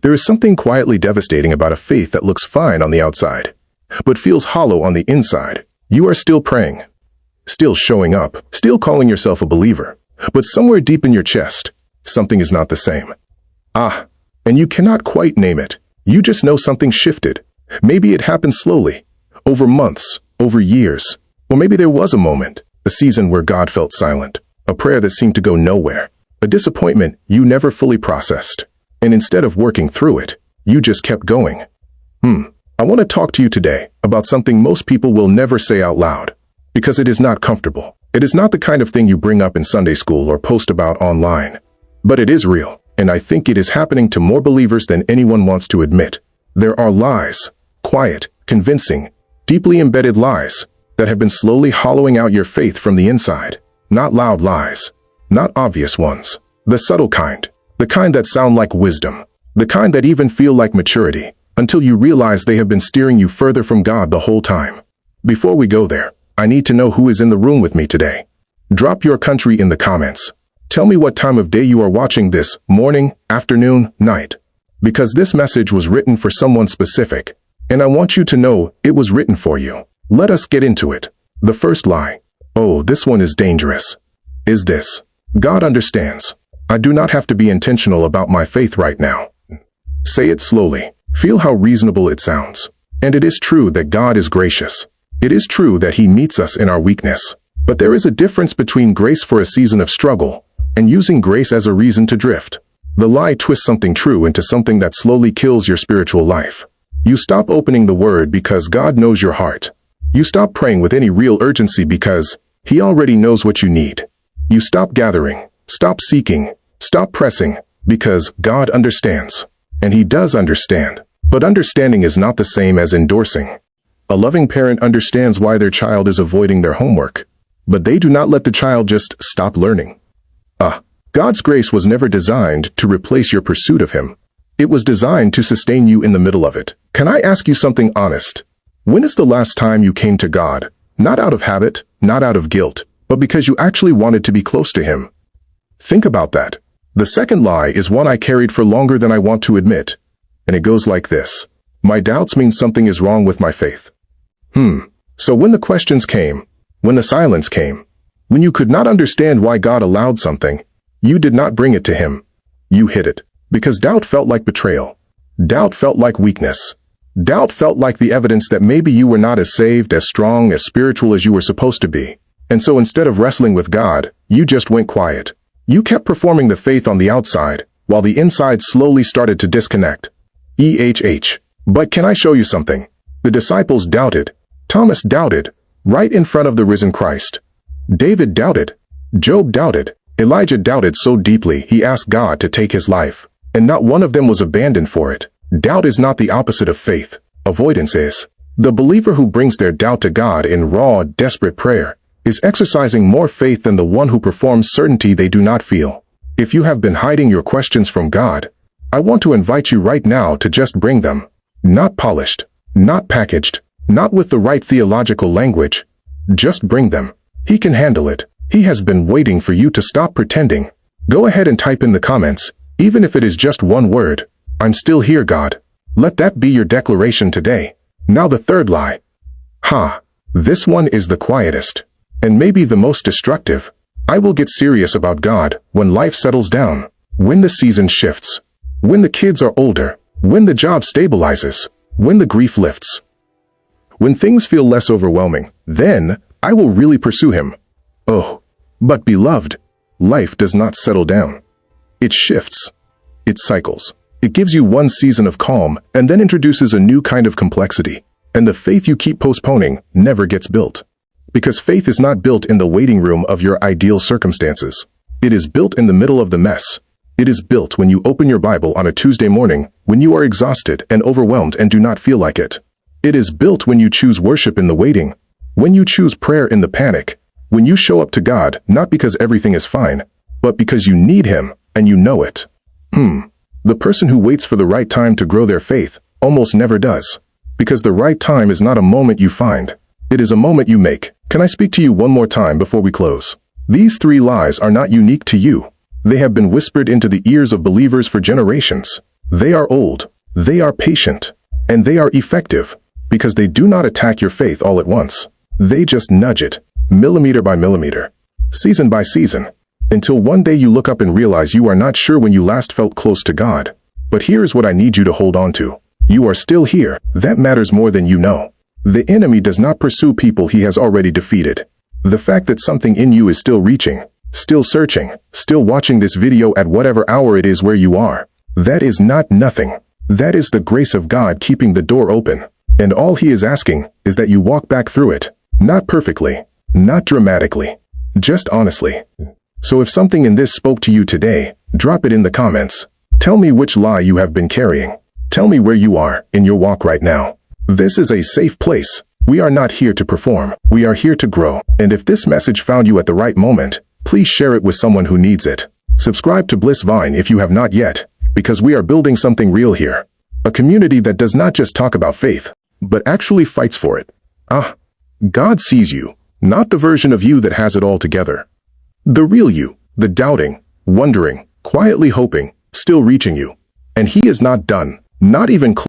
There is something quietly devastating about a faith that looks fine on the outside, but feels hollow on the inside. You are still praying, still showing up, still calling yourself a believer, but somewhere deep in your chest, something is not the same. And you cannot quite name it. You just know something shifted. Maybe it happened slowly, over months, over years, or maybe there was a moment, a season where God felt silent, a prayer that seemed to go nowhere, a disappointment you never fully processed. And instead of working through it, you just kept going. I want to talk to you today about something most people will never say out loud, because it is not comfortable. It is not the kind of thing you bring up in Sunday school or post about online. But it is real, and I think it is happening to more believers than anyone wants to admit. There are lies, quiet, convincing, deeply embedded lies, that have been slowly hollowing out your faith from the inside. Not loud lies, not obvious ones. The subtle kind, the kind that sound like wisdom, the kind that even feel like maturity, until you realize they have been steering you further from God the whole time. Before we go there, I need to know who is in the room with me today. Drop your country in the comments. Tell me what time of day you are watching this, morning, afternoon, night. Because this message was written for someone specific, and I want you to know it was written for you. Let us get into it. The first lie. Oh, this one is dangerous. Is this: God understands. I do not have to be intentional about my faith right now. Say it slowly. Feel how reasonable it sounds. And it is true that God is gracious. It is true that He meets us in our weakness. But there is a difference between grace for a season of struggle and using grace as a reason to drift. The lie twists something true into something that slowly kills your spiritual life. You stop opening the Word because God knows your heart. You stop praying with any real urgency because He already knows what you need. You stop gathering, stop seeking, stop pressing, because God understands. And He does understand. But understanding is not the same as endorsing. A loving parent understands why their child is avoiding their homework, but they do not let the child just stop learning. God's grace was never designed to replace your pursuit of Him. It was designed to sustain you in the middle of it. Can I ask you something honest? When is the last time you came to God, not out of habit, not out of guilt, but because you actually wanted to be close to Him? Think about that. The second lie is one I carried for longer than I want to admit, and it goes like this. My doubts mean something is wrong with my faith. So when the questions came, when the silence came, when you could not understand why God allowed something, you did not bring it to Him. You hid it. Because doubt felt like betrayal. Doubt felt like weakness. Doubt felt like the evidence that maybe you were not as saved, as strong, as spiritual as you were supposed to be. And so instead of wrestling with God, you just went quiet. You kept performing the faith on the outside, while the inside slowly started to disconnect. But can I show you something? The disciples doubted. Thomas doubted, right in front of the risen Christ. David doubted. Job doubted. Elijah doubted so deeply he asked God to take his life, and not one of them was abandoned for it. Doubt is not the opposite of faith. Avoidance is. The believer who brings their doubt to God in raw, desperate prayer is exercising more faith than the one who performs certainty they do not feel. If you have been hiding your questions from God, I want to invite you right now to just bring them. Not polished, not packaged, not with the right theological language. Just bring them. He can handle it. He has been waiting for you to stop pretending. Go ahead and type in the comments, even if it is just one word. I'm still here, God. Let that be your declaration today. Now the third lie. This one is the quietest, and maybe the most destructive. I will get serious about God when life settles down, when the season shifts, when the kids are older, when the job stabilizes, when the grief lifts. When things feel less overwhelming, then I will really pursue Him. But beloved, life does not settle down. It shifts. It cycles. It gives you one season of calm and then introduces a new kind of complexity. And the faith you keep postponing never gets built. Because faith is not built in the waiting room of your ideal circumstances. It is built in the middle of the mess. It is built when you open your Bible on a Tuesday morning, when you are exhausted and overwhelmed and do not feel like it. It is built when you choose worship in the waiting, when you choose prayer in the panic, when you show up to God not because everything is fine, but because you need Him and you know it. The person who waits for the right time to grow their faith almost never does. Because the right time is not a moment you find. It is a moment you make. Can I speak to you one more time before we close? These three lies are not unique to you. They have been whispered into the ears of believers for generations. They are old, they are patient, and they are effective because they do not attack your faith all at once. They just nudge it, millimeter by millimeter, season by season, until one day you look up and realize you are not sure when you last felt close to God. But here's what I need you to hold on to. You are still here. That matters more than you know. The enemy does not pursue people he has already defeated. The fact that something in you is still reaching, still searching, still watching this video at whatever hour it is where you are, that is not nothing. That is the grace of God keeping the door open. And all he is asking is that you walk back through it. Not perfectly, not dramatically, just honestly. So if something in this spoke to you today, drop it in the comments. Tell me which lie you have been carrying. Tell me where you are in your walk right now. This is a safe place. We are not here to perform. We are here to grow. And if this message found you at the right moment, please share it with someone who needs it. Subscribe to Bliss Vine if you have not yet, because we are building something real here. A community that does not just talk about faith, but actually fights for it. God sees you, not the version of you that has it all together. The real you, the doubting, wondering, quietly hoping, still reaching you. And he is not done, not even close.